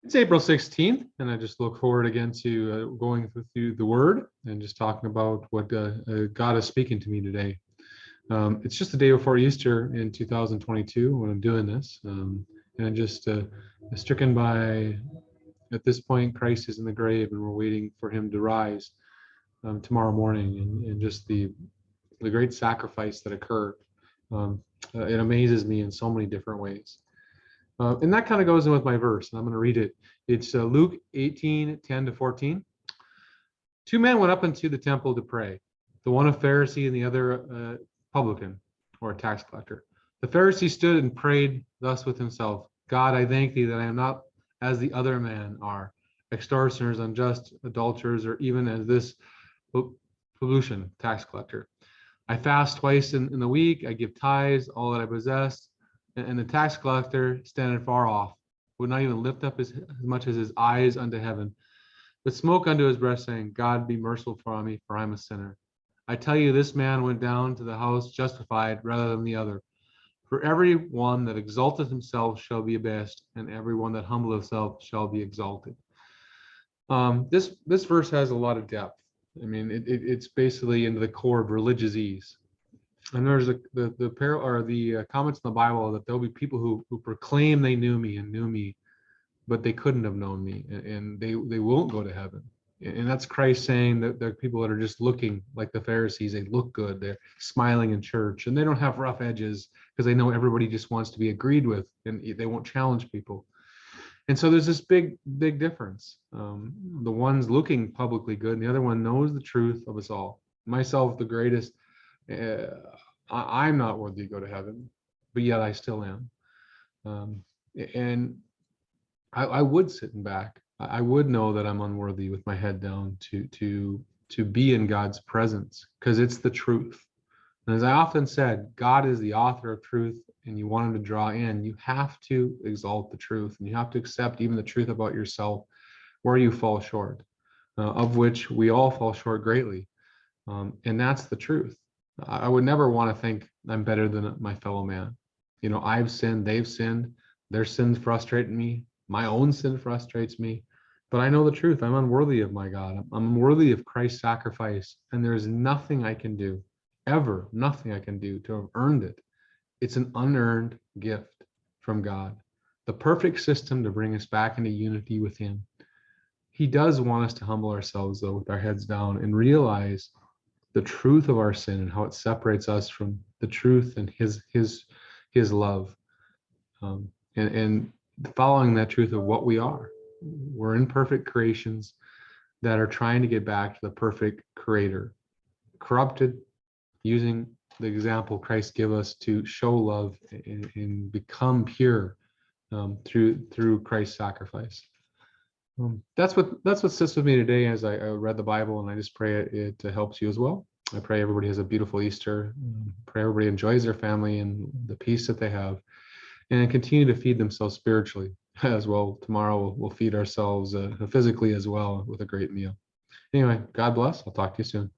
It's April 16th, and I just look forward again to going through the Word and just talking about what God is speaking to me today. It's just the day before Easter in 2022 when I'm doing this, and I'm just stricken by, at this point, Christ is in the grave, and we're waiting for him to rise tomorrow morning, and just the great sacrifice that occurred. It amazes me in so many different ways. And that kind of goes in with my verse, and I'm going to read it. It's Luke 18:10-14. Two men went up into the temple to pray, the one a Pharisee and the other publican, or a tax collector. The Pharisee stood and prayed thus with himself, God, I thank thee that I am not as the other men are, extortioners, unjust, adulterers, or even as this publican, tax collector. I fast twice in the week, I give tithes, all that I possess. And the tax collector, standing far off, would not even lift up as much as his eyes unto heaven, but smote unto his breast, saying, God, be merciful for me, for I am a sinner. I tell you, this man went down to the house justified rather than the other. For every one that exalteth himself shall be abased, and every one that humbleth himself shall be exalted. This verse has a lot of depth. I mean, it's basically into the core of religious ease. And there's the comments in the Bible that there'll be people who proclaim they knew me, but they couldn't have known me, and they won't go to heaven. And that's Christ saying that there are people that are just looking like the Pharisees. They look good, they're smiling in church, and they don't have rough edges because they know everybody just wants to be agreed with, and they won't challenge people. And so there's this big difference. The one's looking publicly good, and the other one knows the truth of us all. Myself, the greatest. I'm not worthy to go to heaven, but yet I still am. And I would sit back. I would know that I'm unworthy with my head down to be in God's presence, because it's the truth. And as I often said, God is the author of truth, and you want him to draw in, you have to exalt the truth, and you have to accept even the truth about yourself, where you fall short, of which we all fall short greatly. And that's the truth. I would never want to think I'm better than my fellow man. You know, I've sinned, they've sinned, their sins frustrate me, my own sin frustrates me, but I know the truth. I'm unworthy of my God. I'm unworthy of Christ's sacrifice, and there is nothing I can do, ever, nothing I can do to have earned it. It's an unearned gift from God, the perfect system to bring us back into unity with him. He does want us to humble ourselves, though, with our heads down and realize the truth of our sin and how it separates us from the truth and his love, and following that truth of what we are. We're imperfect creations that are trying to get back to the perfect creator, corrupted, using the example Christ gave us to show love and become pure through Christ's sacrifice. That's what sits with me today as I read the Bible, and I just pray it helps you as well. I pray everybody has a beautiful Easter. Pray everybody enjoys their family and the peace that they have, and continue to feed themselves spiritually as well. Tomorrow we'll feed ourselves physically as well with a great meal. Anyway, God bless. I'll talk to you soon.